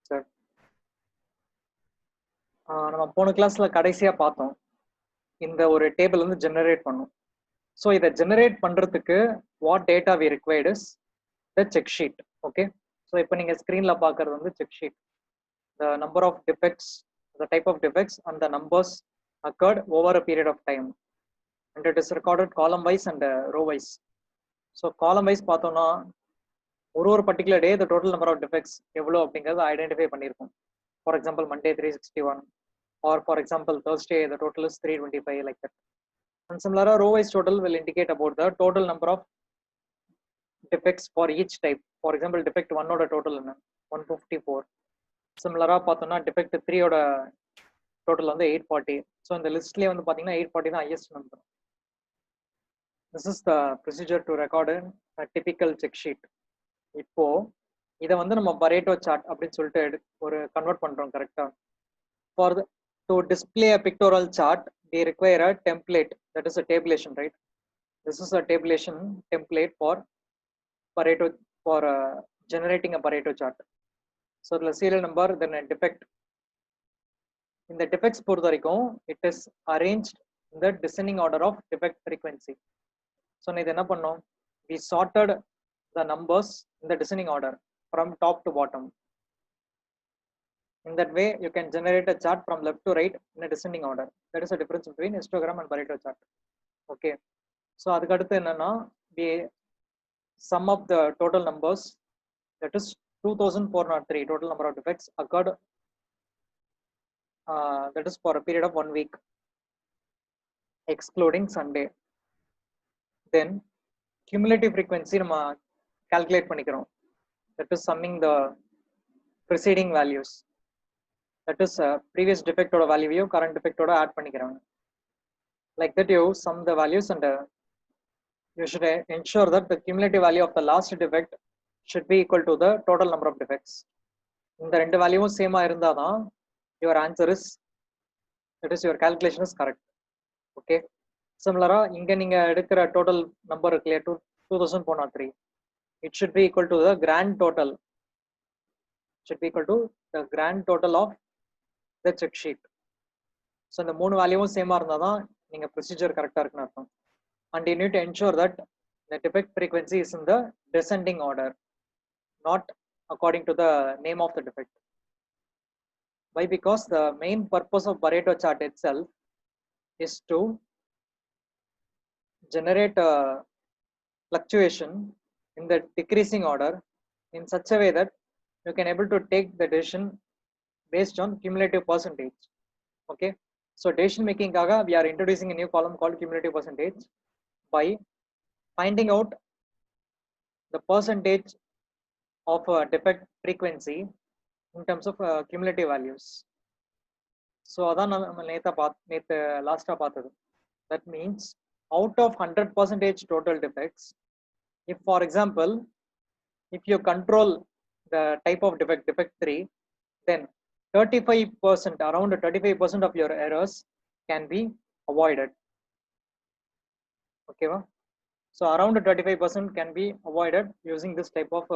Sir நம்ம போன கிளாஸ்ல கடைசியா பார்த்தோம் இந்த ஒரு டேபிள் வந்து ஜெனரேட் பண்ணும். ஸோ இதை ஜெனரேட் பண்றதுக்கு what data we required is the check sheet. Okay, so இப்போ நீங்க ஸ்க்ரீன்ல பார்க்கறது வந்து check sheet. The number of defects, the type of defects and the numbers occurred over a period of time, and it is recorded column wise and row wise. So column wise பார்த்தோம்னா ஒரு particular day the total number of defects எவ்வளோ அப்படிங்கிறத identify பண்ணியிருக்கோம். For example Monday 361, or for example Thursday the total is 325, like that. And similarly row wise total will indicate about the total number of defects for each type. For example defect 1 oda total என்ன 154. Similarly பார்த்தோம்னா defect 3 oda total வந்து 840. So இந்த லிஸ்ட்லயே வந்து பாத்தீங்கன்னா 840 தான் highest number. This is the procedure to record a typical check sheet. இப்போ இதை வந்து நம்ம பரேட்டோ சார்ட் அப்படின்னு சொல்லிட்டு ஒரு கன்வெர்ட் பண்றோம். கரெக்டா? For the to display a pictorial chart we require a template, that is a tabulation, right? This is a tabulation template for Pareto, for generating a Pareto chart. So the serial number, then a defect. In the defects பொறுத்த வரைக்கும் it is arranged in the descending order of defect frequency. So இது என்ன பண்ணோம், we sorted the numbers in the descending order from top to bottom. In that way you can generate a chart from left to right in a descending order. That is the difference between histogram and Pareto chart. Okay, so அதுக்கு அடுத்து என்னன்னா we sum up the total numbers, that is 2403 total number of defects occurred, that is for a period of 1 week excluding Sunday. Then cumulative frequency நம்ம calculate பண்ணிக்கிறோம், that is summing the preceding values, that is previous defect oda value current defect oda add பண்ணிக்கிறாங்க. Like that you sum the values and you should ensure that the cumulative value of the last defect should be equal to the total number of defects. இந்த ரெண்டு வேல்யூவும் சேமா இருந்தாதான் your answer is, that is your calculation is correct. Okay, similarly இங்க நீங்க எடுக்கிற total number clear to 2403, it should be equal to the grand total, should be equal to the grand total of the check sheet. So இந்த மூணு வேல்யூவும் சேமா இருந்தாதான் நீங்க procedure கரெக்டா இருக்குன்னு அர்த்தம். And you need to ensure that the defect frequency is in the descending order, not according to the name of the defect. Why? Because the main purpose of Pareto chart itself is to generate a fluctuation in the decreasing order in such a way that you can able to take the decision based on cumulative percentage. Okay, so decision making kaga we are introducing a new column called cumulative percentage by finding out the percentage of defect frequency in terms of cumulative values. So அதான் நம்ம நேத்து லாஸ்டா பார்த்தது. That means out of 100% total defects, if for example if you control the type of defect, defect 3, then 35%, around 35% of your errors can be avoided. Okay, so around 35% can be avoided using this type of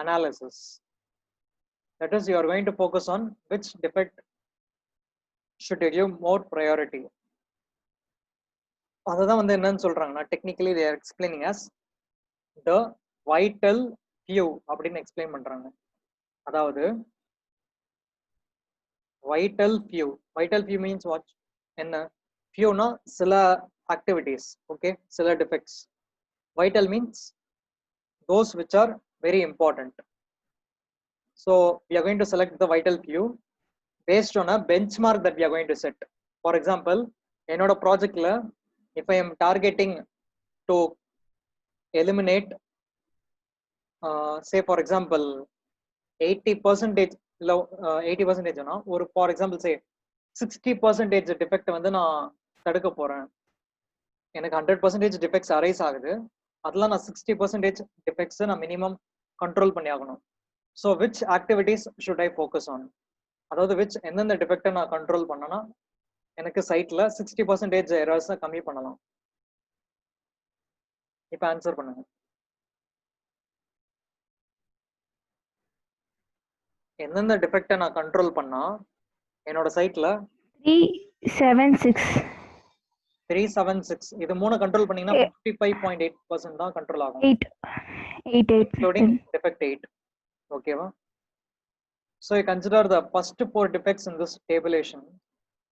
analysis. That is, you are going to focus on which defect should you give more priority. அதுதான் வந்து என்னன்னு சொல்றாங்கன்னா technically they are explaining as the vital few அப்படின்னு explain பண்றாங்க. அதாவது vital few means what? என்ன few னா சில activities, okay, சில defects. Vital means those which are very important. So we are going to select the vital few based on a benchmark that we are going to set. For example, என்னோட ப்ராஜெக்ட்ல if I am targeting to eliminate say for example 80% இல்ல 80% னா ஒரு for example say 60% defect வந்து நான் தடுக்க போறேன். எனக்கு 100% defects arise ஆகுது, அதெல்லாம் நான் 60% defects நான் மினிமம் கண்ட்ரோல் பண்ணி ஆகணும். So which activities should I focus on? அதாவது which எந்தெந்த டிஃபெக்டை நான் கண்ட்ரோல் பண்ணனா எனக்கு சைட்ல 60% எரர்ஸ் கம்மி பண்ணலாம். இப்போ ஆன்சர் பண்ணுங்க. எந்தெந்த டிஃபெக்ட்டை நான் கண்ட்ரோல் பண்ணா என்னோட சைட்ல 376 இது மூணு கண்ட்ரோல் பண்ணீங்கன்னா 55.8% தான் கண்ட்ரோல் ஆகும், 8 including defect 8. ஓகேவா? So you consider the first 4 defects in this tabulation.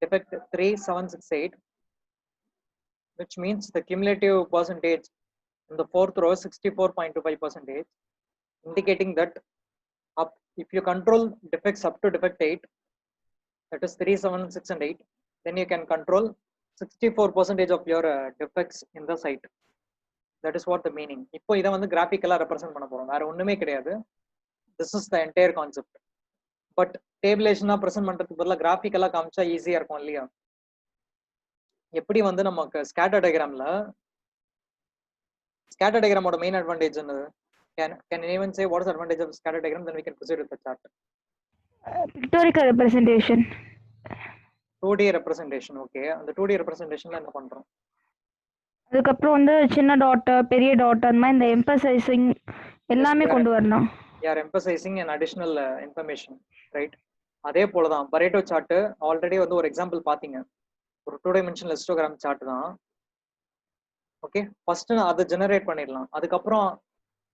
Defect 3768, which means the cumulative percentage in the fourth row is 64.25%, indicating that if you control defects up to defect 8, that is 3, 7, 6 and 8, then you can control 64% of your defects in the site. That is what the meaning. இப்போ இதை வந்து கிராஃபிக்கலா represent பண்ண போறோம், வேற ஒண்ணுமே கிடையாது. This is the entire concept. But டேபிளேஷனா present பண்றதுக்கு பதிலாக கிராஃபிக்கலா காமிச்சா ஈஸியா இருக்கும் இல்லையா? எப்படி வந்து நமக்கு ஸ்கேட்டர் டயக்ராம்ல ஸ்கேட்டர் டயக்ராமோட மெயின் அட்வான்டேஜ் என்னது? Can anyone say what is the advantage of scatter diagram? Then we can proceed with the chart. Pictorial representation. 2D representation. Okay, அந்த 2D representationல என்ன பண்றோம்? அதுக்கப்புறம் வந்து சின்ன டாட், பெரிய டாட், அந்த மாதிரி இந்த எம்பசைசிங் எல்லாமே கொண்டு வரணும். You are emphasizing an additional information, right? அதே போல தான் பரேட்டோ சார்ட் ஆல்ரெடி வந்து ஒரு எக்ஸாம்பிள் பாத்தீங்க, ஒரு 2 டைமென்ஷனல் ஹிஸ்டோகிராம் சார்ட் தான். ஓகே, ஃபர்ஸ்ட் அதை ஜெனரேட் பண்ணிடலாம், அதுக்கப்புறம்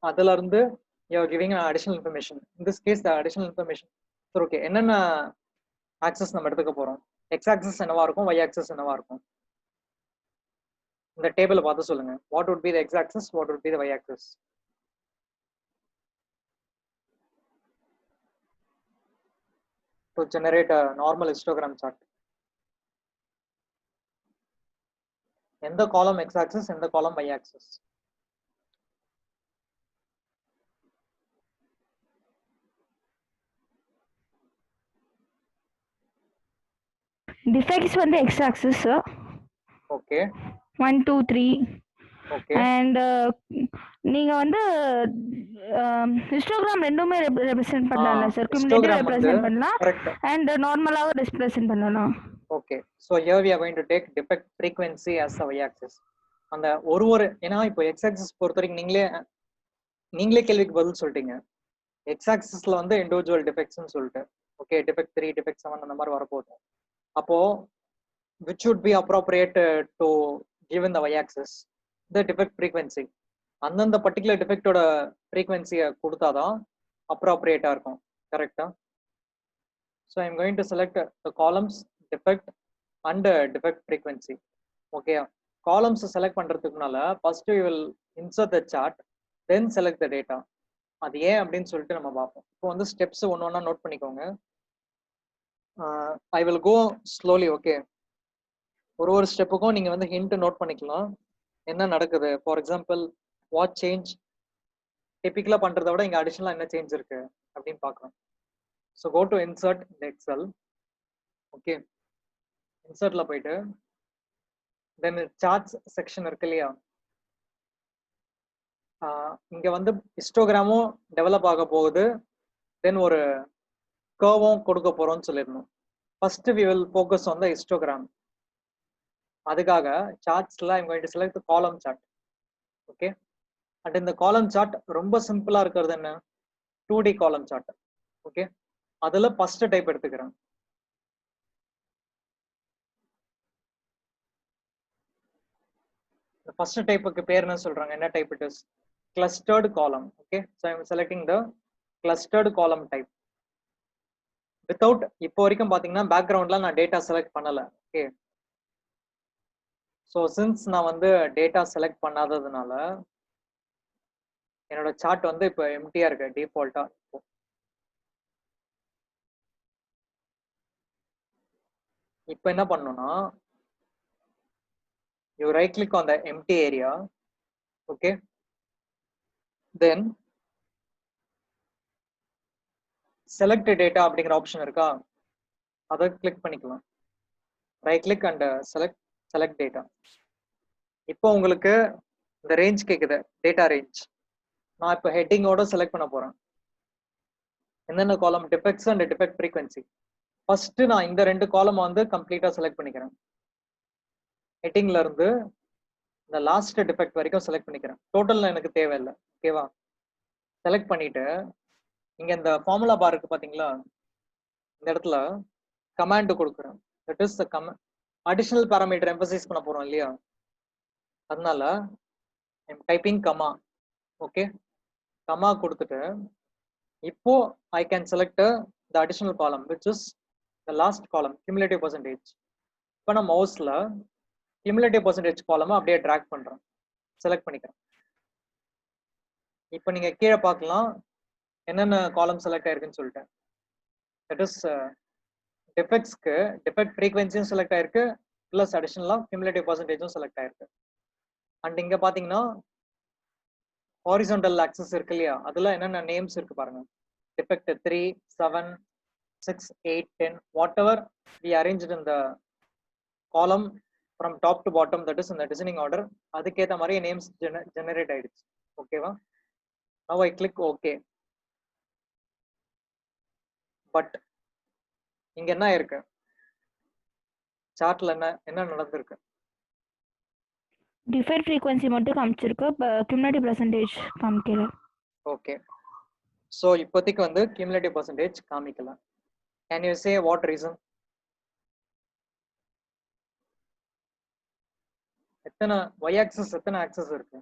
அதுல இருந்து you are giving an additional information. In this case the additional information, so okay, என்னென்ன ஆக்சஸ் நம்ம எடுத்துக்க போறோம்? x ஆக்சஸ் என்னவா இருக்கும், y ஆக்சஸ் என்னவா இருக்கும்? இந்த டேபிளை பார்த்து சொல்லுங்க. What would be the x axis, what would be the y axis? To generate a normal histogram chart, எந்த காலம் x axis, எந்த காலம் y axis? defects வந்து x axis. Okay, 1 2 3. okay, and நீங்க வந்து ஹிஸ்டோகிராம் ரெண்டுமே ரெப்ரசன்ட் பண்ணலாம்ல சார்? கியூமுலேட்டிவ் ரெப்ரசன்ட் பண்ணலாம் and நார்மலாவும் ரெப்ரசன்ட் பண்ணலாம். okay, so here we are going to take defect frequency as the y axis. அந்த ஒரு ஏன்னா இப்போ x axis பொறுத்த வரைக்கும் நீங்களே கேள்விக்கு பதில் சொல்லிட்டீங்க. x axisல வந்து இண்டிவிஜுவல் டிஃபெக்ட்ஸ்னு சொல்லிட்டு, ஓகே, டிஃபெக்ட் 3, டிஃபெக்ட் 7 அந்த மாதிரி வரப்போகுது. அப்போ which would be appropriate to given the y axis? The defect frequency. அந்தந்த பர்டிகுலர் டிஃபெக்டோட ஃப்ரீக்வன்சியை கொடுத்தாதான் அப்ராப்ரியேட்டா இருக்கும், கரெக்டா? So I am going to select the columns defect and defect frequency. Okay, columns select பண்றதுக்குனால first you will insert the chart, then select the data. அது ஏன் அப்படின்னு சொல்லிட்டு நம்ம பார்ப்போம். இப்போ வந்து ஸ்டெப்ஸ் ஒன்று ஒன்றா நோட் பண்ணிக்கோங்க. I will go slowly. Okay, ஒரு ஸ்டெப்புக்கும் நீங்க வந்து ஹிண்ட் நோட் பண்ணிக்கலாம் என்ன நடக்குது. ஃபார் எக்ஸாம்பிள், வாட் சேஞ்ச் டிபிக்கலா பண்றதை விட இங்க அடிஷனலா என்ன சேஞ்ச் இருக்கு அப்படின்னு பார்க்கலாம். ஸோ கோ டு இன்சர்ட் இந்த எக்ஸல். ஓகே, இன்சர்ட்ல போயிட்டு தென் சார்ட்ஸ் செக்ஷன் இருக்கு இல்லையா, இங்க வந்து ஹிஸ்டோகிராமும் டெவலப் ஆக போகுது, தென் ஒரு கர்வும் கொடுக்க போறோம்னு சொல்லிடணும். First we will focus on the histogram. அதுக்காக சார்ட்ஸ்ல I'm going to select the column chart. Okay, and இந்த காலம் சார்ட் ரொம்ப சிம்பிளா இருக்கிறது என்ன, 2D காலம் சார்ட். ஓகே, அதுல ஃபர்ஸ்ட் டைப் எடுத்துக்கிறேன். இந்த ஃபர்ஸ்ட் டைப்புக்கு பேர் என்ன சொல்றாங்க, என்ன டைப் இட் இஸ்? கிளஸ்டர்டு காலம். Okay, so I M selecting the clustered காலம் டைப். வித்தவுட் இப்போ வரைக்கும் பாத்தீங்கன்னா பேக்ரவுண்ட்ல நான் டேட்டா செலக்ட் பண்ணல. ஓகே, ஸோ சின்ஸ் நான் வந்து டேட்டா செலக்ட் பண்ணாததுனால என்னோட சார்ட் வந்து இப்போ எம்டியா இருக்கு டிஃபால்ட்டா. இப்போ என்ன பண்ணணும்னா, you right click on the empty area. Okay, then select data அப்படிங்கிற ஆப்ஷன் இருக்கா, அதை கிளிக் பண்ணிக்கலாம். Right click and select data. இப்போ உங்களுக்கு இந்த ரேஞ்ச் கேக்குது, டேட்டா ரேஞ்ச். நான் இப்போ ஹெட்டிங்கோட செலக்ட் பண்ண போறேன். என்னென்ன காலம், defects and defect frequency. First நான் இந்த 2 காலம் வந்து கம்ப்ளீட்டா செலக்ட் பண்ணிக்கிறேன். ஹெட்டிங்ல இருந்து இந்த லாஸ்ட் டிஃபெக்ட் வரைக்கும் செலக்ட் பண்ணிக்கிறேன். டோட்டல்ல எனக்கு தேவையில்லை. ஓகேவா? செலக்ட் பண்ணிட்டு இங்க இந்த ஃபார்முலா பார் இருக்கு பாத்தீங்களா, இந்த இடத்துல கமாண்ட் கொடுக்குறேன். That is additional parameter emphasize பண்ண போறோம் இல்லையா, அதனால I'm typing comma. Okay, comma கொடுத்துட்டு இப்போ I can select the additional column which is the last column cumulative percentage. இப்போ நான் மவுஸ்ல கியூமுலேட்டிவ் பர்சன்டேஜ் காலம் அப்படியே டிராக் பண்றேன், செலக்ட் பண்ணிக்கிறேன். இப்போ நீங்க கீழே பார்க்கலாம் என்னென்ன காலம் செலக்ட் ஆயிருக்குன்னு சொல்லிட்டு. தட் இஸ் டிஃபெக்ட்ஸ்க்கு டிஃபெக்ட் ஃப்ரீக்வன்சியும் செலக்ட் ஆயிருக்கு, பிளஸ் அடிஷனலா கியூமுலேட்டிவ் பர்சன்டேஜும் செலக்ட் ஆயிருக்கு. அண்ட் இங்க பாத்தீங்கன்னா ஹாரிசான்டல் ஆக்சஸ் இருக்கு இல்லையா, அதுல என்னென்ன நேம்ஸ் இருக்கு பாருங்க. Defect 3, 7, 6, 8, 10 whatever we arranged in the column from top to bottom, that is இந்த டிசைனிங் ஆர்டர். அதுக்கேற்ற மாதிரி நேம்ஸ் ஜெனரேட் ஆயிடுச்சு. ஓகேவா? Now I click okay. But இங்க என்ன இருக்கு, சார்ட்ல என்ன நடந்திருக்கு? டிஃபெக்ட் ஃப்ரீக்வன்சி மட்டும் காமிச்சிருக்கு, கியூமுலேட்டிவ் பர்சன்டேஜ் காமிக்கல. ஓகே, ஸோ இப்போதைக்கு வந்து கியூமுலேட்டிவ் பர்சன்டேஜ் காமிக்கல. Can you say what reason? எத்தனை ஒய் ஆக்சஸ் எத்தனை ஆக்சஸ் இருக்கு?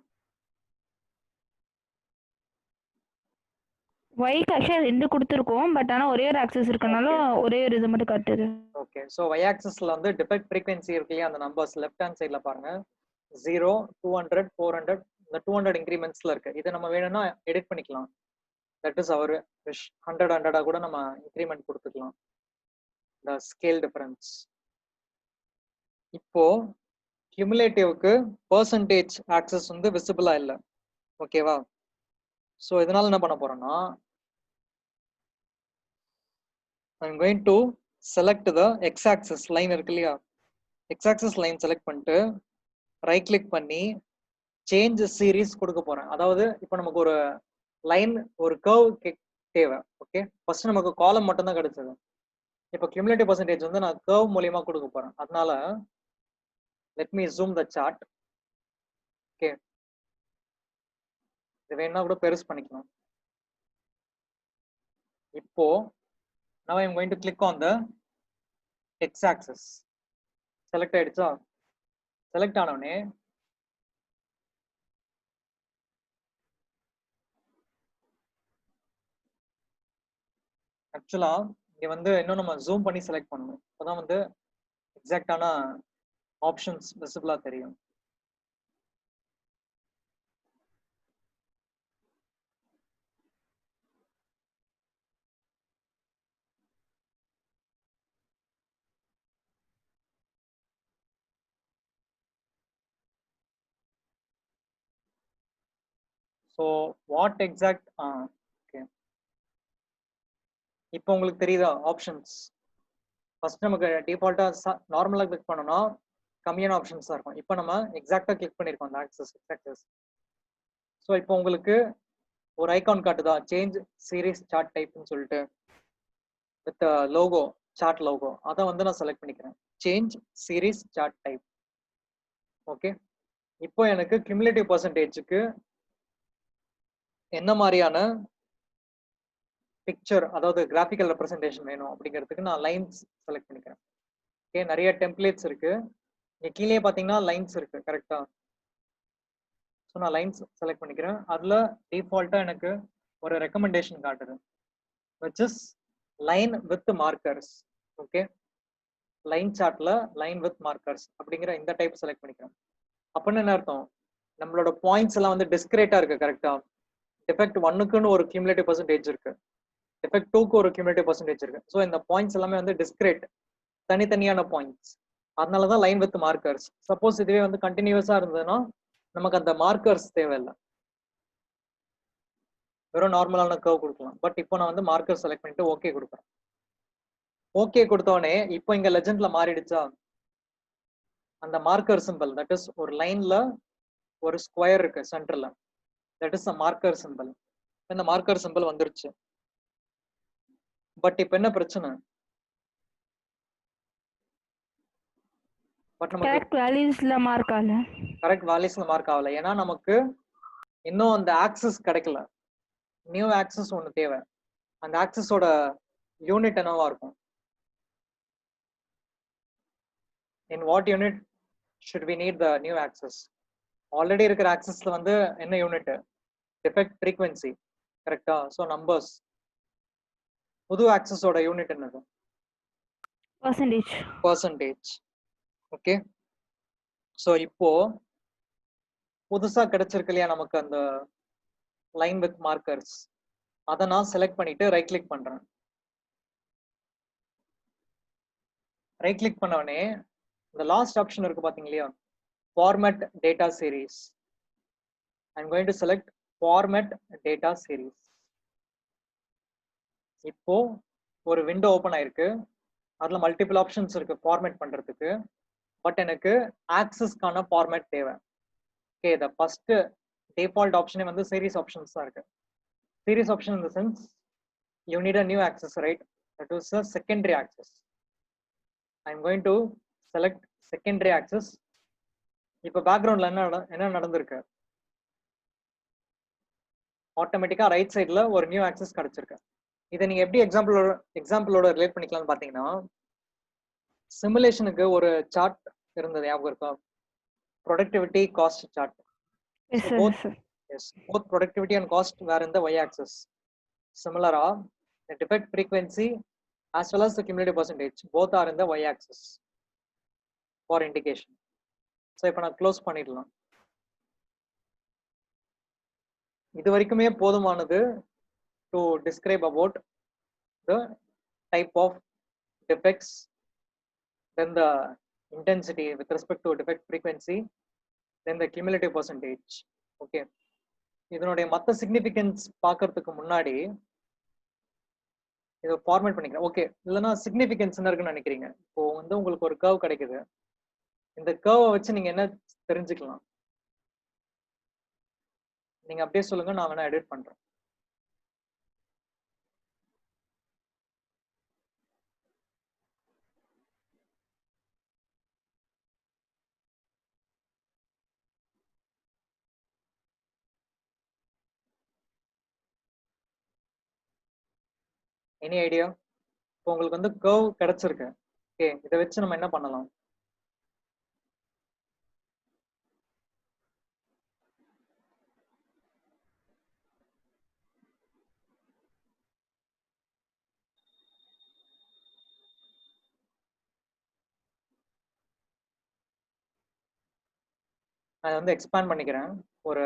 ஒய்க்கு ஆக்சுவலாக 2 கொடுத்துருக்கோம், பட் ஆனால் ஒரே ஒரு ஆக்சஸ் இருக்கனால ஒரே ஒரு இது மட்டும் காட்டுது. ஓகே, ஸோ ஒய் ஆக்சஸ்ல வந்து டிஃபெக்ட் ஃப்ரீக்வன்சி இருக்கு இல்லையா, அந்த நம்பர்ஸ் லெஃப்ட் ஹேண்ட் சைட்ல பாருங்க. 0, 200, 400, இந்த 200 இன்க்ரிமெண்ட்ஸ்ல இருக்கு. இதை நம்ம வேணும்னா எடிட் பண்ணிக்கலாம். That is our wish. 100 கூட நம்ம இன்க்ரிமெண்ட் கொடுத்துக்கலாம், இந்த ஸ்கேல் டிஃபரன்ஸ். இப்போ கியூமுலேட்டிவ்க்கு பர்சன்டேஜ் ஆக்சஸ் வந்து விசிபிளா இல்லை. ஓகேவா? ஸோ இதனால என்ன பண்ண போறோம்னா, I'm going to select the x-axis line இருக்கு இல்லையா, x-axis line செலக்ட் பண்ணிட்டு ரைட் கிளிக் பண்ணி சேஞ்ச் சீரீஸ் கொடுக்க போறேன். அதாவது இப்போ நமக்கு ஒரு லைன் ஒரு கர்வ் தேவை. ஓகே, ஃபர்ஸ்ட் நமக்கு காலம் மட்டும் தான் கிடைச்சது. இப்போ கியூமுலேட்டிவ் பர்சன்டேஜ் வந்து நான் கர்வ் மூலியமா கொடுக்க போறேன். அதனால let me zoom the chart. Okay, இது வேணா கூட பெருசு பண்ணிக்கலாம். இப்போ now I am going to click on the x-axis. Select ஆயிடுச்சா? செலக்ட் ஆனோடனே ஆக்சுவலா இங்க வந்து இன்னும் நம்ம ஜூம் பண்ணி செலக்ட் பண்ணணும், அப்பதான் வந்து எக்ஸாக்டான ஆப்ஷன்ஸ் விசிபிளா தெரியும். ஸோ வாட் எக்ஸாக்ட் ஓகே, இப்போ உங்களுக்கு தெரியுதா ஆப்ஷன்ஸ்? ஃபர்ஸ்ட் நமக்கு டிஃபால்ட்டா நார்மலா கிளிக் பண்ணோம்னா கம்மியான ஆப்ஷன்ஸ் தான் இருக்கும். இப்போ நம்ம எக்ஸாக்டா கிளிக் பண்ணிருக்கோம் அந்த ஆக்சஸ். ஸோ இப்போ உங்களுக்கு ஒரு ஐகான் காட்டுதா, சேஞ்ச் சீரீஸ் சார்ட் டைப்னு சொல்லிட்டு வித் லோகோ, சார்ட் லோகோ. அதை வந்து நான் செலக்ட் பண்ணிக்கிறேன், change series chart type. Okay, இப்போ எனக்கு கியூமுலேட்டிவ் பர்சன்டேஜுக்கு என்ன மாதிரியான பிக்சர், அதாவது கிராஃபிக்கல் ரெப்ரசன்டேஷன் வேணும் அப்படிங்கிறதுக்கு நான் லைன்ஸ் செலக்ட் பண்ணிக்கிறேன். ஓகே, நிறைய டெம்ப்ளேட்ஸ் இருக்கு. இங்க கீழே பார்த்தீங்கன்னா லைன்ஸ் இருக்கு, கரெக்டா? ஸோ நான் லைன்ஸ் செலக்ட் பண்ணிக்கிறேன். அதுல டிஃபால்ட்டா எனக்கு ஒரு ரெக்கமெண்டேஷன் காட்டுது, which is line with markers. Okay, line சார்ட்ல லைன் வித் மார்க்கர்ஸ் அப்படிங்கிற இந்த டைப் செலக்ட் பண்ணிக்கிறேன். அப்படின்னு என்ன அர்த்தம், நம்மளோட பாயிண்ட்ஸ் எல்லாம் வந்து டிஸ்கிரேட்டா இருக்கு, கரெக்டா? டிஃபெக்ட் 1க்குன்னு ஒரு கியூமுலேட்டிவ் பர்சன்டேஜ் இருக்கு, டிஃபெக்ட் 2க்கு ஒரு கியூமுலேட்டிவ் பர்சன்டேஜ் இருக்கு. ஸோ இந்த பாயிண்ட்ஸ் எல்லாமே வந்து டிஸ்கிரேட், தனித்தனியான பாயிண்ட்ஸ். அதனாலதான் லைன் வித் மார்க்கர்ஸ். சப்போஸ் இதுவே வந்து கண்டினியூஸா இருந்ததுன்னா நமக்கு அந்த மார்க்கர்ஸ் தேவையில்லை, வெறும் நார்மலான கர்வ் கொடுக்கலாம். பட் இப்போ நான் வந்து மார்க்கர் செலக்ட் பண்ணிட்டு ஓகே கொடுக்குறேன். ஓகே கொடுத்தோடனே இப்போ இங்க லெஜெண்ட்ல மாறிடுச்சா, அந்த மார்க்கர் சிம்பிள், தட் இஸ் ஒரு லைன்ல ஒரு ஸ்கொயர் இருக்கு சென்டர்ல, தட் இஸ் மார்க்கர் சிம்பிள். இந்த மார்க்கர் சிம்பிள் வந்துருச்சு. பட் இப்போ என்ன பிரச்சனை, பட் நமக்கு கரெக்ட் வேல்யூஸ்ல மார்க் ஆகல. கரெக்ட் வேல்யூஸ்ல மார்க் ஆகல, ஏன்னா நமக்கு இன்னும் அந்த ஆக்சஸ் கிடைக்கல. நியூ ஆக்சஸ் ஒன்று தேவை. அந்த ஆக்சஸோட யூனிட் என்னவா இருக்கும்? In what unit should we need the new access? ஆல்ரெடி இருக்கிற ஆக்சஸ்ல வந்து என்ன யூனிட்? Defect frequency. கரெக்டா? So numbers. புது ஆக்சஸோட யூனிட் என்னது? பர்சன்டேஜ். பர்சன்டேஜ். ஓகே. ஸோ இப்போ புதுசா கிடைச்சிருக்கு இல்லையா நமக்கு அந்த லைன் வித் மார்க்கர்ஸ், அதை நான் செலக்ட் பண்ணிட்டு ரைட் கிளிக் பண்றேன். ரைட் கிளிக் பண்ணவனே இந்த லாஸ்ட் ஆப்ஷன் இருக்கு பாத்தீங்க இல்லையா, format data series. I'm going to select format data series. இப்போ ஒரு விண்டோ ஓப்பன் ஆயிருக்கு. அதுல மல்டிபிள் ஆப்ஷன்ஸ் இருக்கு ஃபார்மேட் பண்றதுக்கு. பட் எனக்கு ஆக்சஸ்க்கான ஃபார்மேட் தேவை. ஓகே, த ஃபர்ஸ்ட் டிஃபால்ட் ஆப்ஷனே வந்து சீரீஸ் ஆப்ஷன்ஸ் தான் இருக்கு. Series option in the sense you need a new access, right? That is a secondary access. I'm going to select secondary access. இப்போ பேக்ரவுண்ட்ல என்ன நடந்திருக்கு? ஆட்டோமேட்டிக்கா ரைட் சைடுல ஒரு நியூ ஆக்சஸ் கிடைச்சிருக்கு. இதை நீங்க எப்படி எக்ஸாம்பிளோட ரிலேட் பண்ணிக்கலாம்னு பாத்தீங்கன்னா, சிமுலேஷனுக்கு ஒரு சார்ட் இருந்தது, ஞாபகம் இருக்கா? Productivity cost chart. both productivity and cost were in the y axis. Similar, the defect frequency as well as the cumulative percentage both are in the y axis for indication. So இப்போ நான் close பண்ணிடலாம். இது வரைக்குமே போதுமானது to describe about the type of defects, then the intensity with respect to defect frequency, then the cumulative percentage. Okay, இதனுடைய மற்ற significance பார்க்கறதுக்கு முன்னாடி இதை ஃபார்மேட் பண்ணிக்கிறேன். ஓகே, இல்லைன்னா சிக்னிஃபிகன்ஸ் என்ன இருக்குன்னு நினைக்கிறீங்க? இப்போ வந்து உங்களுக்கு ஒரு கர்வ் கிடைக்குது. இந்த கர்வை வச்சு நீங்க என்ன தெரிஞ்சுக்கலாம்? நீங்க அப்படியே சொல்லுங்க, நான் வேணா எடிட் பண்றேன். Any idea? இப்போ உங்களுக்கு வந்து கர்வ் கிடைச்சிருக்கு. ஓகே, இதை வச்சு நம்ம என்ன பண்ணலாம்? நான் வந்து எக்ஸ்பேண்ட் பண்ணிக்கிறேன் ஒரு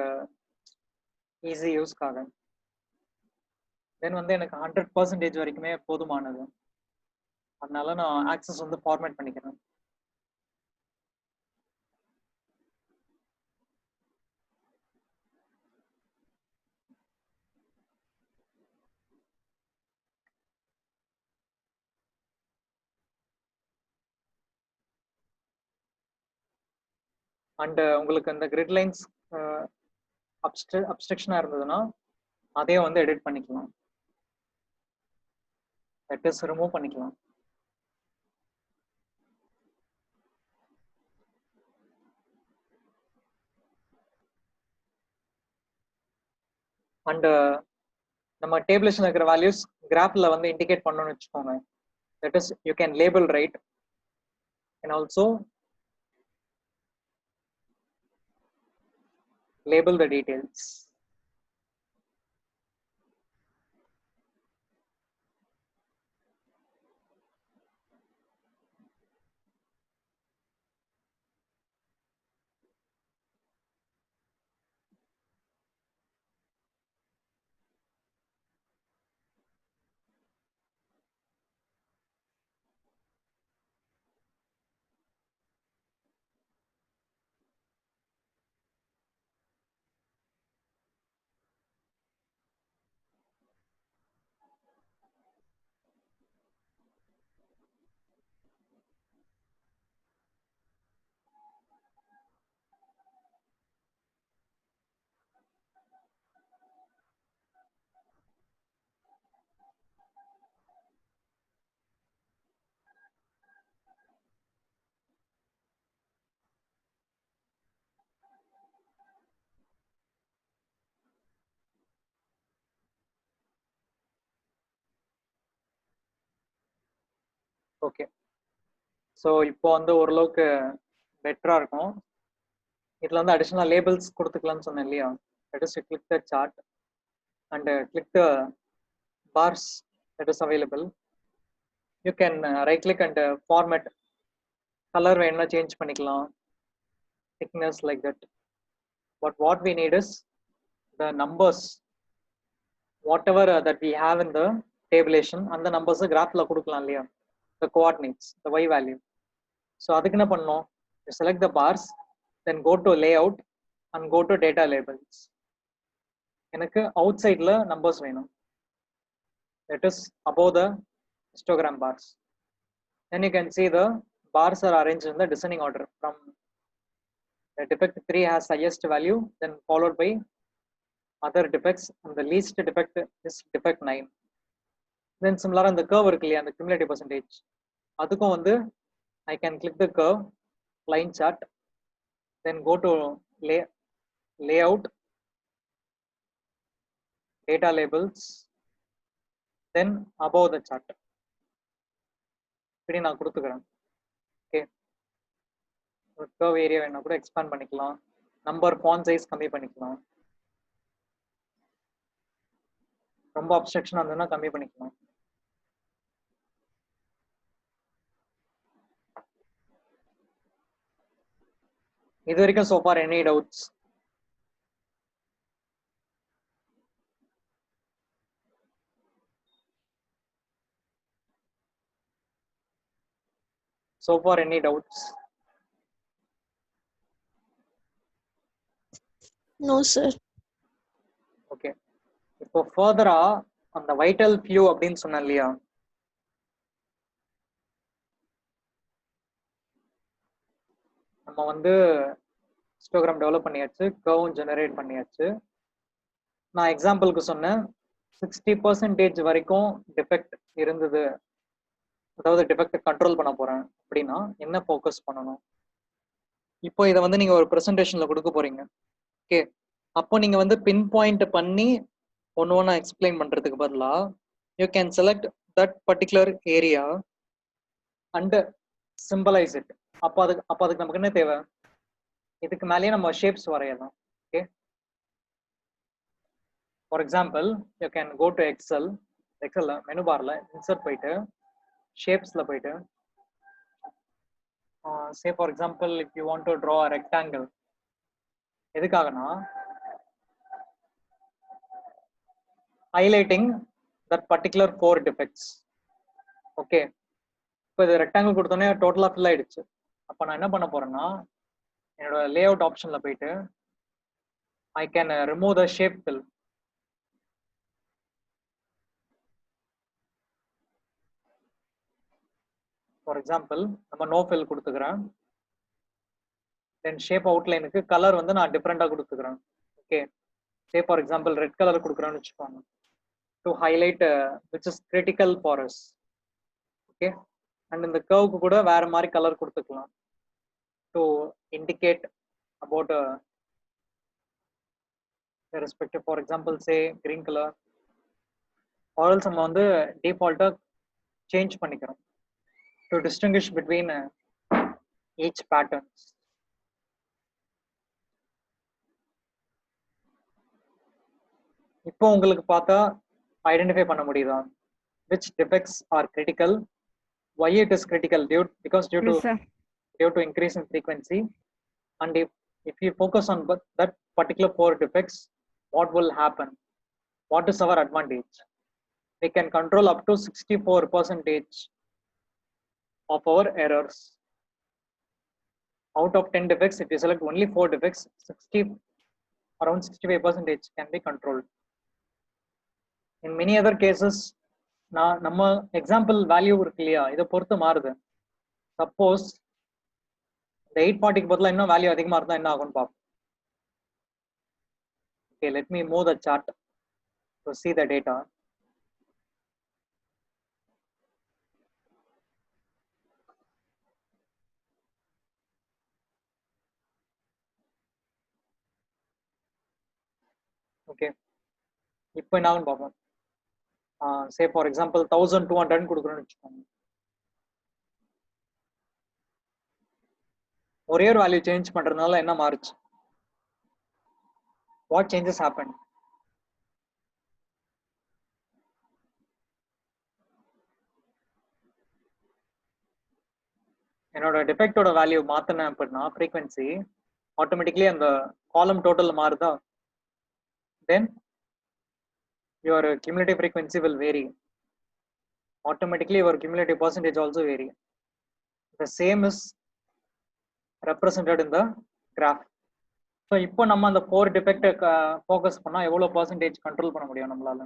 ஈஸி யூஸ்க்காக. தென் வந்து எனக்கு 100% வரைக்குமே போதுமானது. அதனால நான் ஆக்சஸ் வந்து ஃபார்மேட் பண்ணிக்கிறேன். அண்ட் உங்களுக்கு அந்த கிரிட் லைன்ஸ் அப்ஸ்ட்ரக்ஷனா இருந்ததுன்னா அதையும் வந்து எடிட் பண்ணிக்கலாம். தட் இஸ் ரிமூவ் பண்ணிக்கலாம். அண்ட் நம்ம டேபிள்ஸ்ல இருக்கிற வேல்யூஸ் கிராஃப்ல வந்து இண்டிகேட் பண்ணணும்னு வச்சுக்கோங்க. That is you can label right and also label the details. Okay, so இப்போ வந்து ஓரளவுக்கு பெட்டரா இருக்கும். இதுல வந்து அடிஷனல் லேபிள்ஸ் கொடுத்துக்கலாம்னு சொன்னேன் இல்லையா? That is to click the chart and click the bars that is available. You can right click and format color வேணா change பண்ணிக்கலாம், thickness like that. But what we need is the numbers, whatever that we have in the tabulation, and the numbers graphல கொடுக்கலாம் இல்லையா, the coordinates, the y value. So அதுக்கு என்ன பண்ணணும், you select the bars, then go to layout and go to data labels. எனக்கு outsideல numbers வேணும், that is above the histogram bars. Then you can see the bars are arranged in the descending order from the defect 3 has highest value, then followed by other defects, and the least defect is defect 9. Then similar on the curve இருக்கு இல்லையா, அந்த cumulative percentage, அதுக்கும் வந்து I can click the curve, line chart, then go to layout, data labels, then above the chart. இப்படி நான் கொடுத்துக்கிறேன். Okay, curve area வேணா கூட எக்ஸ்பேண்ட் பண்ணிக்கலாம், நம்பர் font size கம்மி பண்ணிக்கலாம், ரொம்ப அப்ஸ்ட்ரக்ஷன் வந்ததுன்னா கம்மி பண்ணிக்கலாம். இது வரைக்கும் so far any doubts? So far any doubts? No sir. Okay, இப்போ ஃபர்தரா அந்த வைட்டல் ஃபியூ அப்படின்னு சொன்னேன் இல்லையா, நம்ம வந்து ஹிஸ்டோகிராம் டெவலப் பண்ணியாச்சு, கர்வும் ஜெனரேட் பண்ணியாச்சு. நான் எக்ஸாம்பிளுக்கு சொன்னேன் 60% வரைக்கும் டிஃபெக்ட் இருந்தது, அதாவது டிஃபெக்ட் கண்ட்ரோல் பண்ண போறேன் அப்படின்னா என்ன ஃபோக்கஸ் பண்ணணும். இப்போ இதை வந்து நீங்க ஒரு ப்ரெசன்டேஷன்ல கொடுக்க போறீங்க. ஓகே, அப்போ நீங்க வந்து பின் பாயிண்ட் பண்ணி ஒன்று ஒன்றா எக்ஸ்பிளைன் பண்றதுக்கு பதிலா you can select that particular area and symbolise it. அப்போ அதுக்கு நமக்கு என்ன தேவை, இதுக்கு மேலேயே நம்ம ஷேப்ஸ் வரையலாம். Okay, for example you can go to எக்ஸல்ல மெனு பார்ல இன்சர்ட் போயிட்டு ஷேப்ஸ்ல போயிட்டு say for example if you want to draw a rectangle, எதுக்காகனா highlighting that particular 4 defects. Okay, இப்போ இது ரெக்டாங்கிள் கொடுத்தோன்னே டோட்டலாக ஃபில் ஆயிடுச்சு. அப்போ நான் என்ன பண்ண போறேன்னா என்னோட லேஅவுட் ஆப்ஷன்ல போயிட்டு I can remove the shape fill. For example நம்ம நோ ஃபில் கொடுத்துக்கிறேன், தென் ஷேப் அவுட்லைனுக்கு கலர் வந்து நான் டிஃப்ரெண்டாக கொடுத்துக்கிறேன். Okay, say for example red colour கொடுக்குறேன்னு வச்சுக்கோங்க, to highlight which is critical for us. Okay, and இந்த கர்வுக்கு கூட வேற மாதிரி கலர் கொடுத்துக்கலாம் to indicate about respective. For example say green colour, Alps நம்ம வந்து டிஃபால்ட்டாக சேஞ்ச் பண்ணிக்கிறோம் to distinguish between each patterns. இப்போ உங்களுக்கு பார்த்தா ஐடென்டிஃபை பண்ண முடியுதா which defects are critical, why it is critical because due to increase in frequency, and if you focus on that particular 4 defects, what will happen, what is our advantage. We can control up to 64% of our errors. Out of 10 defects, if you select only 4 defects, around 65% can be controlled. In many other cases, நம்ம example value இருக்கு இல்லையா, இதை பொறுத்து மாறுது. Suppose இந்த 840க்கு பதிலாக இன்னும் value அதிகமாக இருந்தால் என்ன ஆகும்னு பார்ப்போம். Okay, let me move the chart to see the data. Okay, இப்போ என்ன ஆகும்னு பார்ப்போம். சே ஃபார் எக்ஸாம்பிள் 1200 கொடுக்குறோன்னு வச்சுக்கோங்க. ஒரே ஒரு வேல்யூ சேஞ்ச் பண்றதுனால என்ன மாறுச்சு? What changes happen? என்னோட டிஃபெக்டோட வேல்யூ மாத்தினேன் அப்படின்னா ஃப்ரீக்வன்சி ஆட்டோமேட்டிக்லி அந்த காலம் டோட்டல் மாறுதா? Then your cumulative frequency will vary. Automatically your cumulative percentage also vary. The same is represented in the graph. So இப்போ நம்ம அந்த 4 defect focus பண்ணா எவ்வளவு percentage control பண்ண முடியும் நம்மளால?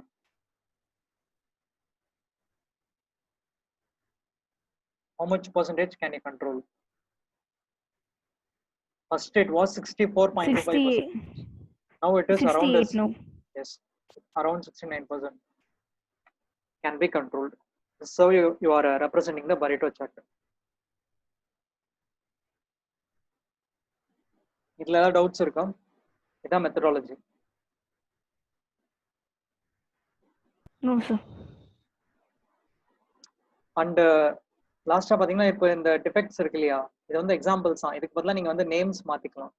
How much percentage can you control? First it was 64.25%. 68. Now it is around 68 no. yes, around 69% can be controlled. So you are representing the Pareto chart. இதுல ஏதாவது டவுட்ஸ் இருக்கா? இதான் methodology. No sir. And லாஸ்டா பாத்தீங்கன்னா இப்போ இந்த defects இருக்கு இல்லையா, இது வந்து எக்ஸாம்பிள்ஸ் தான். இதுக்கு பதிலா நீங்க வந்து நேம்ஸ் மாத்திக்கலாம்,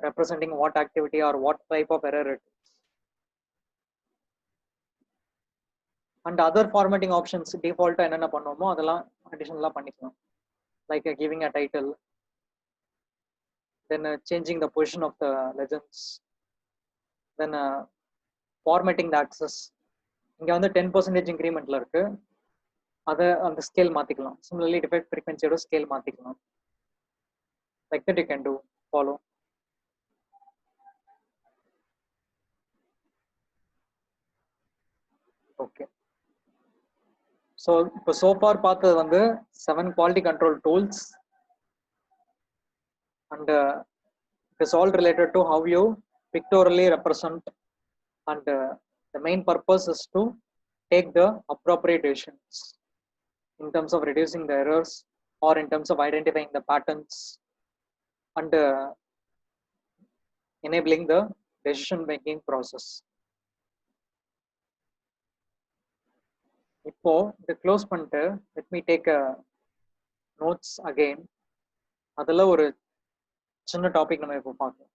representing what activity or what type of error it. And other formatting options டிஃபால்ட்டா என்னென்ன பண்ணுவோமோ அதெல்லாம் அடிஷனலா பண்ணிக்கலாம், like giving a title, then changing the position of the legends, then formatting the axis. இங்க வந்து 10% இன்க்ரிமெண்ட்ல இருக்கு, அதை அந்த ஸ்கேல் மாத்திக்கலாம். சிமிலர்லி டிஃபெக்ட் ஃப்ரீக்வன்சியோட ஸ்கேல் மாத்திக்கலாம். Like that you can do, follow. Okay. So so far பார்த்தது வந்து 7 quality control tools, and it is all related to how you pictorially represent, and the main purpose is to take the appropriate decisions in terms of reducing the errors or in terms of identifying the patterns and enabling the decision making process. இப்போ இதை close பண்ணிட்டு let me take a notes again. அதுல ஒரு சின்ன topic நம்ம இப்போ பார்க்கலாம்.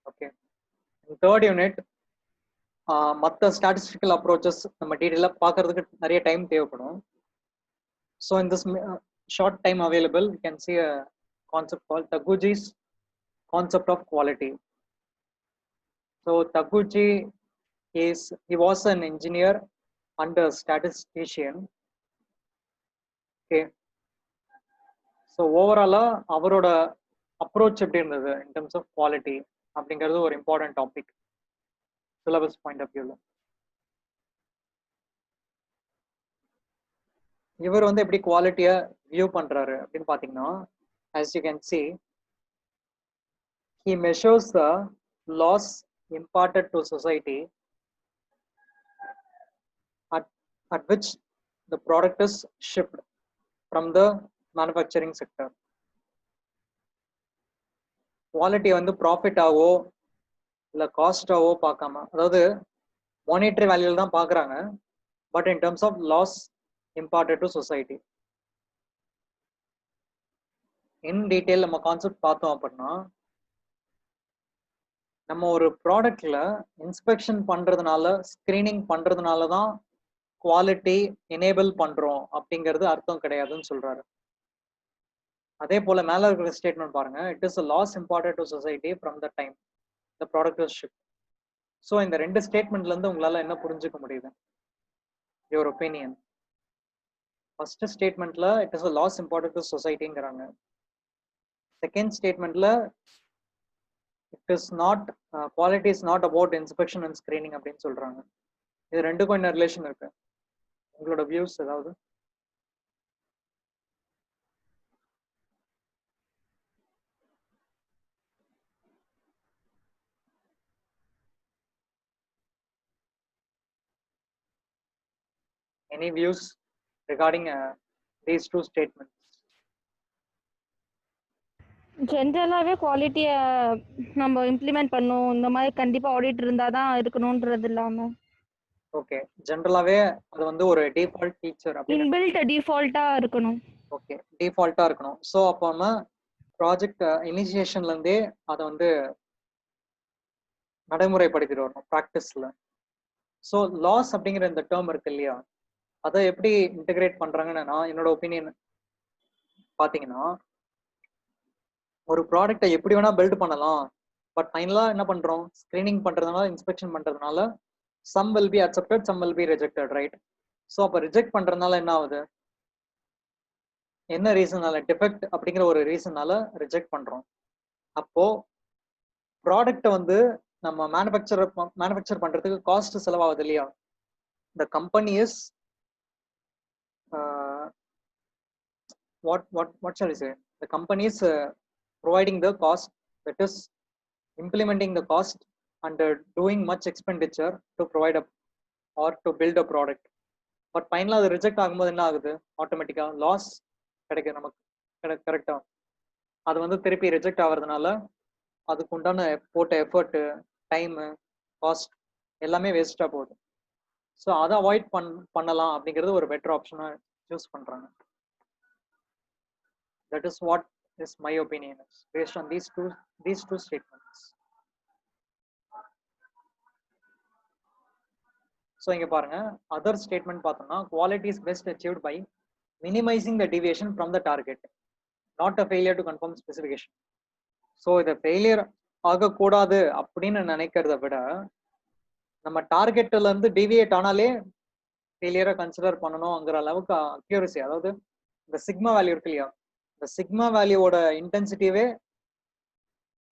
Okay, third unit மற்ற ஸ்டாட்டிஸ்டிக்கல் அப்ரோச்சஸ் நம்ம டீட்டெயிலாக பார்க்கறதுக்கு நிறைய டைம் தேவைப்படும். So in this short time available you can see a concept call Taguchi's concept of quality. So Taguchi he was an engineer and a statistician. Okay, so ஓவராலாக அவரோட approach எப்படி இருந்தது இன் terms of quality அப்படிங்கிறது ஒரு important topic syllabus point of வியூல. இவர் வந்து எப்படி குவாலிட்டியை வியூ பண்றாரு அப்படின்னு பாத்தீங்கன்னா, as you can see, he measures the loss imparted to society at which the product is shipped from the manufacturing sector. Quality வந்து ப்ராஃபிட் ஆவோ இல்ல காஸ்ட் ஆவோ பார்க்காம, அதாவது மானிட்டரி வேல்யூல தான் பாக்குறாங்க, but in terms of loss imparted to society. In detail நம்ம கான்செப்ட் பார்த்தோம் அப்படின்னா, நம்ம ஒரு ப்ராடக்ட்ல இன்ஸ்பெக்ஷன் பண்றதுனால, ஸ்கிரீனிங் பண்றதுனால தான் குவாலிட்டி எனேபிள் பண்றோம் அப்படிங்கிறது அர்த்தம் கிடையாதுன்னு சொல்றாரு. அதே போல மேல இருக்கிற ஸ்டேட்மெண்ட் பாருங்க, it is a loss imparted to society from the time the product was shipped. So இந்த ரெண்டு ஸ்டேட்மெண்ட்ல இருந்து உங்களால என்ன புரிஞ்சுக்க முடியுது? Your opinion. ஃபர்ஸ்ட் ஸ்டேட்மெண்ட்ல it is a loss imparted to societyங்கிறாங்க. செகண்ட் ஸ்டேட்மெண்ட்ல it is not quality is not about inspection and screening அப்படின்னு சொல்றாங்க. இது ரெண்டுக்கும் என்ன ரிலேஷன் இருக்கு? உங்களோட வியூஸ் ஏதாவது? Any views regarding these two statements? ஜென்ரலாகவே குவாலிட்டியை நம்ம இம்ப்ளிமெண்ட் பண்ணும், இந்த மாதிரி கண்டிப்பாக ஆடிட் இருந்தால் தான் இருக்கணுன்றது இல்லாமல் ஓகே, ஜென்ரலாகவே அது வந்து ஒரு டிஃபால்ட் ஃபீச்சர் அப்படின்னு இன்பில்ட் டிஃபால்ட்டாக இருக்கணும். ஓகே, டிஃபால்ட்டாக இருக்கணும். ஸோ அப்போ நம்ம ப்ராஜெக்ட் இனிஷியேஷன்லேருந்தே அதை வந்து நடைமுறைப்படுத்திட்டு வரணும் ப்ராக்டிஸில். ஸோ லாஸ் அப்படிங்கிற இந்த டேர்ம் இருக்கு இல்லையா, அதை எப்படி இன்டகிரேட் பண்ணுறாங்கன்னு நான் என்னோட ஒப்பீனியன் பார்த்தீங்கன்னா, ஒரு ப்ராடக்டை எப்படி வேணா பில்ட் பண்ணலாம், பட் ஃபைனலாக என்ன பண்ணுறோம், ஸ்க்ரீனிங் பண்ணுறதுனால, இன்ஸ்பெக்ஷன் பண்ணுறதுனால some will be accepted, some will be rejected, right? So அப்போ ரிஜெக்ட் பண்ணுறதுனால என்ன ஆகுது, என்ன ரீசனால, டிஃபெக்ட் அப்படிங்கிற ஒரு ரீசனால ரிஜெக்ட் பண்ணுறோம். அப்போ ப்ராடக்டை வந்து நம்ம மேனுஃபேக்சர் பண்ணுறதுக்கு காஸ்ட் செலவாகுது இல்லையா, the company is what shall I say, the company is providing the cost, that is implementing the cost and doing much expenditure to provide a or to build a product. But finally அது reject ஆகும்போது என்ன ஆகுது, ஆட்டோமேட்டிக்கா loss கிடைக்குது நமக்கு. கரெக்டா, அது வந்து திருப்பி ரிஜெக்ட் ஆகிறதுனால அதுக்கு உண்டான போட்ட எஃபர்ட், டைமு, காஸ்ட் எல்லாமே வேஸ்டா போகுது. ஸோ அதை அவாய்ட் பண்ணலாம் அப்படிங்கிறது ஒரு பெட்டர் ஆப்ஷனாக சூஸ் பண்ணுறாங்க. That is what is my opinion is based on these two statements. So இங்கே பாருங்க, அதர் ஸ்டேட்மெண்ட் பார்த்தோம்னா, quality is best achieved by minimising the deviation from the target, not a failure to conform specification. So இதை failure ஆகக்கூடாது அப்படின்னு நினைக்கிறத விட, நம்ம டார்கெட்ல இருந்து டிவியேட் ஆனாலே ஃபெயிலியரை கன்சிடர் பண்ணணுங்கிற அளவுக்கு அக்யூரசி, அதாவது இந்த சிக்மா வேல்யூ இருக்கு இல்லையா, இந்த சிக்மா வேல்யூவோட இன்டென்சிட்டியவே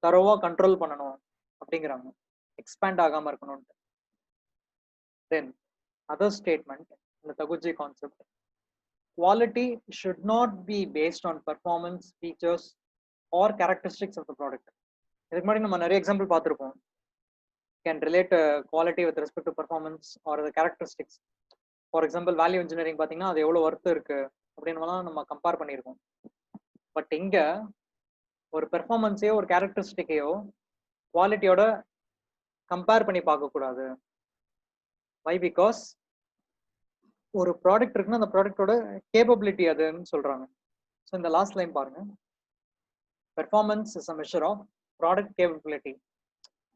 தரோவா கண்ட்ரோல் பண்ணணும் அப்படிங்கிறாங்க, எக்ஸ்பேண்ட் ஆகாம இருக்கணும்ட்டு. தென் அதர் ஸ்டேட்மெண்ட், இந்த Taguchi concept, quality should not be based on performance, features or characteristics of the product. இதுக்கு முன்னாடி நம்ம நிறைய எக்ஸாம்பிள் பார்த்துருப்போம். Can relate quality with respect to performance or the characteristics. For example, value engineering பார்த்தீங்கன்னா அது எவ்வளோ worth இருக்கு அப்படின்னுலாம் நம்ம கம்பேர் பண்ணியிருக்கோம். பட் இங்க ஒரு பெர்ஃபார்மன்ஸையோ ஒரு கேரக்டரிஸ்டிக்கையோ குவாலிட்டியோட கம்பேர் பண்ணி பார்க்கக்கூடாது. வை? பிகாஸ் ஒரு ப்ராடக்ட் இருக்குன்னா அந்த ப்ராடக்டோட கேப்பபிலிட்டி அதுன்னு சொல்றாங்க. ஸோ இந்த லாஸ்ட் லைன் பாருங்க, performance is a measure of product capability.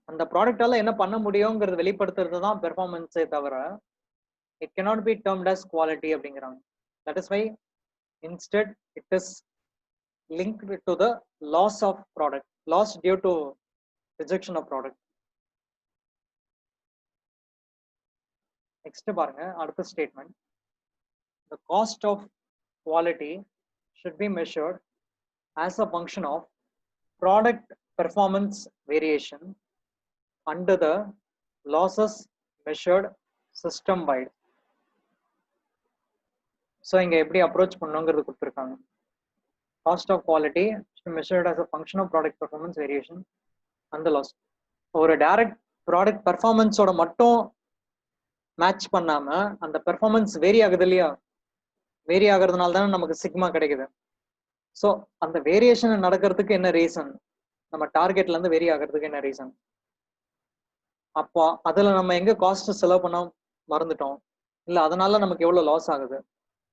அந்த ப்ராடக்டால என்ன பண்ண முடியுங்கிறது வெளிப்படுத்துறது தான் பெர்ஃபார்மன்ஸே தவிர it cannot be termed as quality அப்படிங்கிறாங்க. That is why instead it is linked to the loss of product, loss due to rejection of product. Next பாருங்க, அடுத்த statement, the cost of quality should be measured as a function of product performance variation under the losses measured system wide. So இங்கே எப்படி approach பண்ணுங்கிறது கொடுத்துருக்காங்க. Cost of quality measured as a function of product performance variation அந்த loss. ஒரு direct product பெர்ஃபார்மன்ஸோட மட்டும் match பண்ணாம அந்த பெர்ஃபார்மன்ஸ் வேரி ஆகுது இல்லையா, வேரி ஆகுறதுனால தானே நமக்கு சிக்மா கிடைக்குது. ஸோ அந்த வேரியேஷன் நடக்கிறதுக்கு என்ன ரீசன், நம்ம டார்கெட்ல இருந்து வேரி ஆகிறதுக்கு என்ன ரீசன், அப்போ அதுல நம்ம எங்க காஸ்ட் செலவு பண்ண மறந்துட்டோம், இல்லை அதனால நமக்கு எவ்வளோ லாஸ் ஆகுது,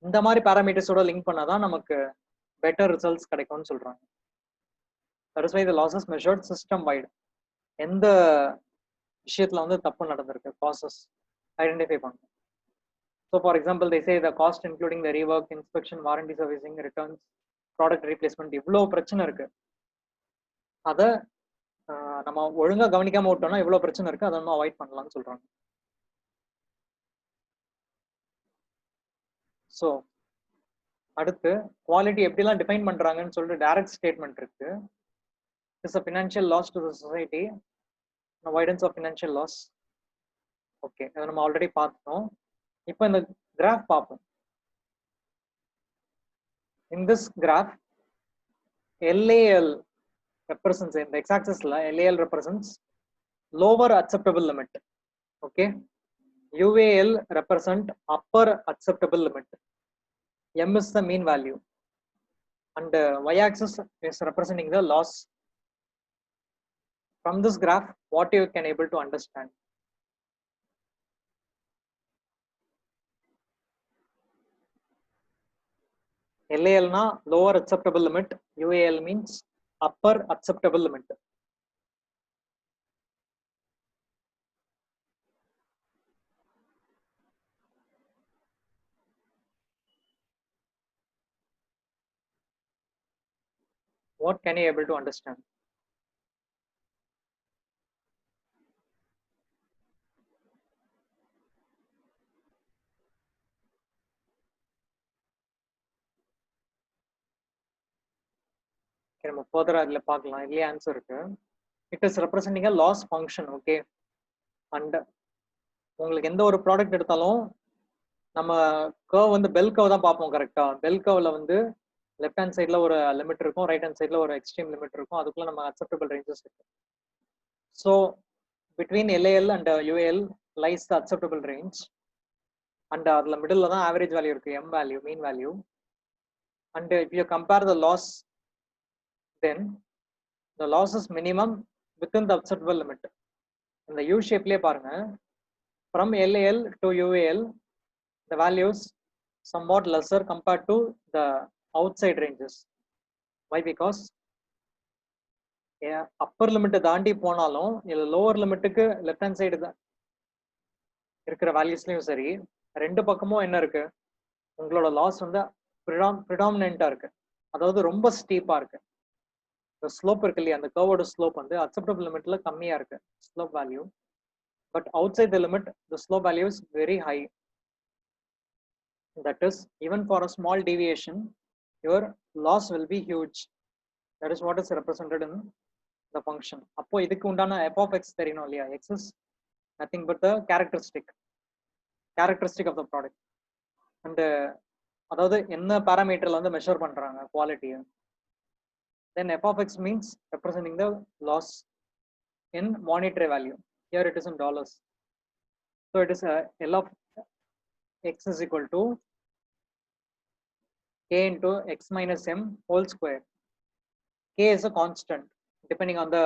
இந்த மாதிரி பேராமீட்டர்ஸோட லிங்க் பண்ணாதான் நமக்கு பெட்டர் ரிசல்ட்ஸ் கிடைக்கும்னு சொல்றாங்க. That is why the losses measured system wide. எந்த விஷயத்துல வந்து தப்பு நடந்திருக்கு, காசஸ் ஐடென்டிஃபை பண்ணணும். So for example they say the cost including the rework, inspection, warranty servicing, returns, product replacement, இவ்வளோ பிரச்சனை இருக்கு. அதை நம்ம ஒழுங்கா கவனிக்காம விட்டோம்னா இவ்வளோ பிரச்சனை இருக்கு, அதை நம்ம அவாய்ட் பண்ணலாம்னு சொல்றாங்க. ஸோ அடுத்து குவாலிட்டி எப்படிலாம் டிஃபைன் பண்றாங்கன்னு சொல்லிட்டு டைரக்ட் ஸ்டேட்மெண்ட் இருக்கு. It's a financial loss to the society, avoidance of financial loss. Okay, அதை நம்ம ஆல்ரெடி பார்த்தோம். இப்போ இந்த கிராஃப் பார்ப்போம். In this graph LAL represents, இந்த x-axisல LAL represents lower acceptable limit. ஓகே, UAL represent upper acceptable limit. M is the mean value, and y-axis is representing the loss. From this graph, what you can able to understand? LAL na lower acceptable limit, UAL means upper acceptable limit. What can you able to understand? Okay, நம்ம further அதில் பார்க்கலாம். இதுலயே answer இருக்கு. It is representing a loss function. Okay, and உங்களுக்கு எந்த ஒரு product எடுத்தாலும் நம்ம கர்வ் வந்து பெல் கர்வ் தான் பார்ப்போம். கரெக்டா? பெல் கர்வ்ல வந்து லெஃப்ட் ஹேண்ட் சைட்ல ஒரு லிமிட் இருக்கும், ரைட் ஹேண்ட் சைட்ல ஒரு எக்ஸ்ட்ரீம் லிமிட் இருக்கும். அதுக்குள்ள நம்ம அக்செப்டபிள் ரேஞ்சஸ் இருக்கு. So between LAL and UAL lies the acceptable range, and அதில் மிடில் தான் ஆவரேஜ் வேல்யூ இருக்கு, M value, mean value. And if you compare the loss, then the loss is minimum within the acceptable limit. இந்த U shapeலயே பாருங்க, from LAL to UAL the values somewhat lesser compared to the outside ranges. Why? Because upper limit தாண்டி போனாலும் இல்ல lower limitக்கு left hand side தான் இருக்கிற வேல்யூஸ்லயும் சரி, ரெண்டு பக்கமும் என்ன இருக்கு, உங்களோட லாஸ் வந்து ப்ரிடாமினன்ட்டா இருக்கு. அதாவது ரொம்ப ஸ்டீப்பா இருக்கு. The slope இருக்கு இல்லையா, அந்த கர்வோட ஸ்லோப் வந்து அக்செப்டபிள் லிமிட்ல கம்மியா இருக்கு slope value, but outside the limit the slope value is very high. That is, even for a small deviation your loss will be huge. That is what is represented in the function. அப்போ இதுக்கு உண்டான f of x தெரியணும் இல்லையா, x is nothing but the characteristic of the product. And அதாவது என்ன பாராமீட்டர்ல வந்து measure பண்றாங்க குவாலிட்டியை, then f of x means representing the loss in monetary value. Here it is in dollars. So it is L of x is equal to k into x minus m whole square. K is a constant depending on the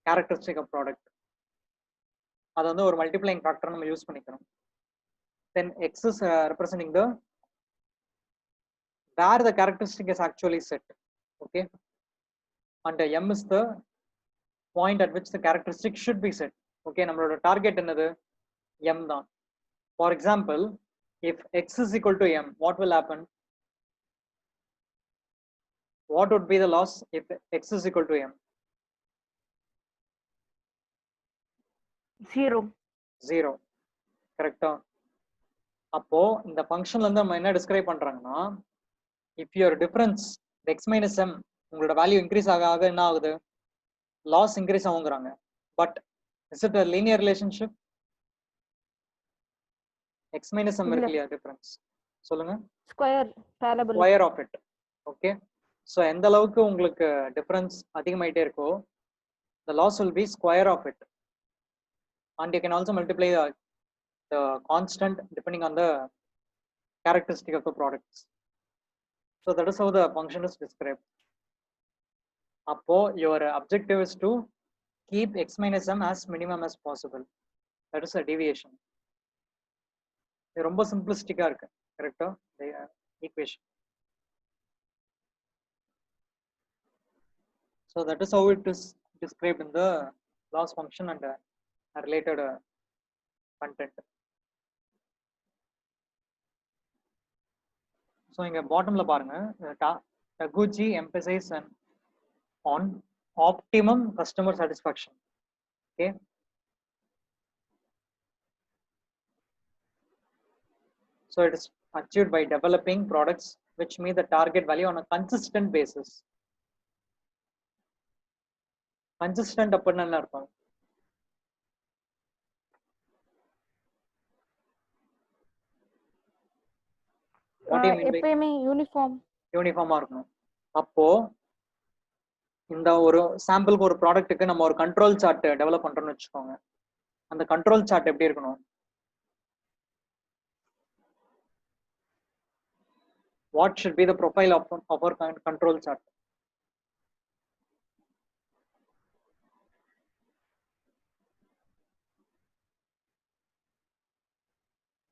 characteristic of product. அது வந்து ஒரு multiplying factor நம்ம use பண்ணிக்கிறோம். Then x is representing the where the characteristic is actually set. Okay, and m is the point at which the characteristic should be set. Okay, நம்மளோட target என்னது, m தான். For example, if x is equal to m, what will happen? What would be the loss if x is equal to m? 0. கரெக்டா? அப்போ இந்த ஃபங்க்ஷன்ல இருந்து நம்ம என்ன டிஸ்கிரைப் பண்றாங்கன்னா, if your difference x minus m உங்களோட வேல்யூ இன்க்ரீஸ் ஆக ஆக என்ன ஆகுது, லாஸ் இன்க்ரீஸ் ஆகுங்கிறாங்க. But is it a linear relationship? x minus m இருக்கு இல்லையா டிஃபரன்ஸ், சொல்லுங்க. Square of it. Okay, so எந்த அளவுக்கு உங்களுக்கு டிஃபரன்ஸ் அதிகமாயிட்டே இருக்கோ the loss will be square of it, and you can also multiply the constant depending on the characteristic of the products. So that is how the function is described. அப்போ your objective is to keep x minus m as minimum as possible. That is a deviation. இது ரொம்ப சிம்பிளிஸ்டிக்கா இருக்கு. கரெக்டா? Equation. So that is how it is described in the loss function and related content. So இங்க பாட்டம்ல பாருங்க, Taguchi emphasize on optimum customer satisfaction. Okay, so it is achieved by developing products which meet the target value on a consistent basis. Consistent அப்படின்னா என்ன அர்த்தம்? எப்பவுமே யூனிஃபார்மா இருக்கணும். அப்போ இந்த ஒரு சாம்பிளுக்கு ஒரு ப்ராடக்ட்டுக்கு நம்ம ஒரு கண்ட்ரோல் சார்ட் டெவலப் பண்றோம்னு வச்சுக்கோங்க. அந்த கண்ட்ரோல் சார்ட் எப்படி இருக்கணும், what should be the profile of our control chart?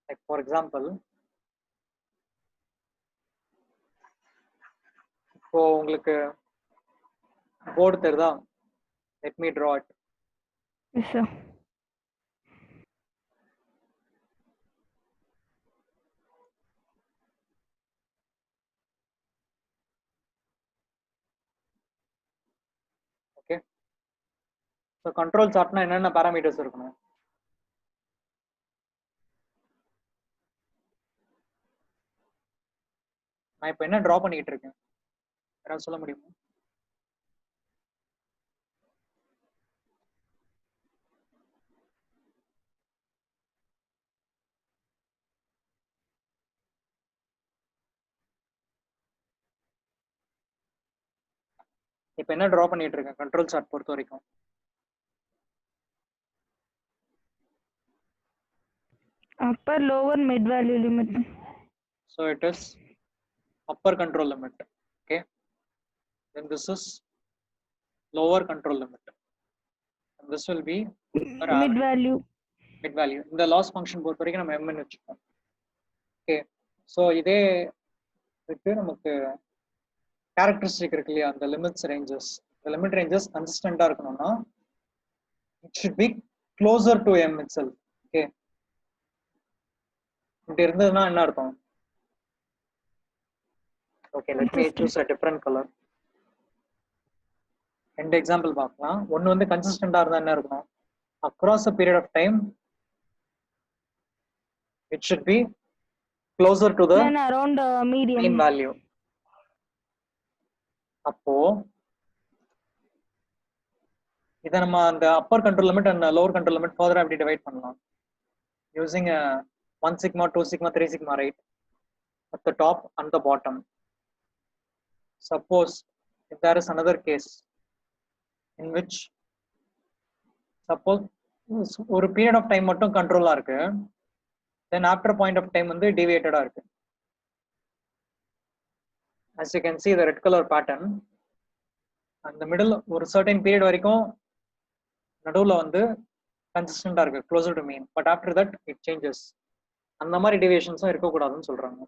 Like for example, இப்போ உங்களுக்கு போர்டு தெரியுதா? Let me draw it. Yes, sir. Okay. So control chartனா என்னென்ன parameters இருக்கணும்? நான் இப்போ என்ன டிரா பண்ணிட்டு இருக்கேன்? யாராவது சொல்ல முடியுமா? இப்போ என்ன டிரா பண்ணிட்டு இருக்கேன் கண்ட்ரோல் சார்ட் பொறுத்த வரைக்கும்? Upper, lower, mid value limit. So it is upper control limit. Okay. Then this is lower control limit. And this will be Mid value. Mid value. இந்த loss function பொறுத்த வரைக்கும் நம்ம m ன்னு வச்சுப்போம். Okay. So இதே இதுக்கு நமக்கு characteristic இருக்கு இல்லையா, அந்த லிமிட்ஸ் ரேஞ்சஸ், இந்த லிமிட் ரேஞ்சஸ் கன்சிஸ்டண்டா இருக்கணும்னா it should be closer to m itself. Okay. இப்படி இருந்ததுன்னா என்ன அர்த்தம்? Okay, let me choose a different color. ரெண்டு எக்ஸாம்பிள் பார்க்கலாம். ஒன்னு வந்து கன்சிஸ்டண்டா இருந்தா என்ன இருக்கும்? Across a period of time it should be closer to the around medium mean value. அப்போ இத நம்ம அந்த upper control limit and lower control limit further அப்படி டிவைட் பண்ணலாம் using a 1 sigma, 2 sigma, 3 sigma, right, at the top and the bottom. Suppose if there is another case in which suppose ஒரு period of time மட்டும் கண்ட்ரோலா இருக்கு, then after a point of time வந்து deviated இருக்கு. As you can see the red color pattern, and the middle ஒரு certain period வரைக்கும் நடுவுல வந்து கன்சிஸ்டண்டா இருக்கு, closer to mean, but after that it changes. அந்த மாதிரி deviations இருக்க கூடாதுன்னு சொல்றாங்க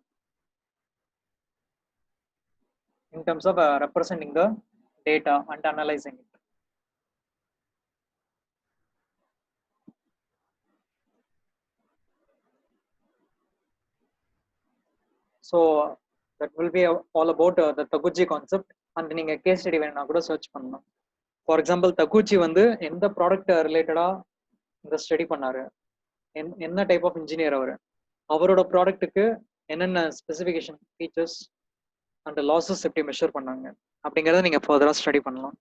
in terms of representing the data and analyzing it. So that will be all about the Taguchi concept, and நீங்க கேஸ் ஸ்டடி வேணா கூட சர்ச் பண்ணலாம். For example தகுச்சி வந்து எந்த ப்ராடக்ட் ரிலேட்டடா இந்த ஸ்டடி பண்ணாரு, என்ன டைப் ஆஃப் இன்ஜினியர் அவரோட ப்ராடக்ட்டுக்கு என்னென்ன ஸ்பெசிஃபிகேஷன், ஃபீச்சர்ஸ் அண்ட் லாஸஸ் எப்படி மெஷர் பண்ணாங்க அப்படிங்கிறத நீங்க ஃபர்தரா ஸ்டடி பண்ணலாம்.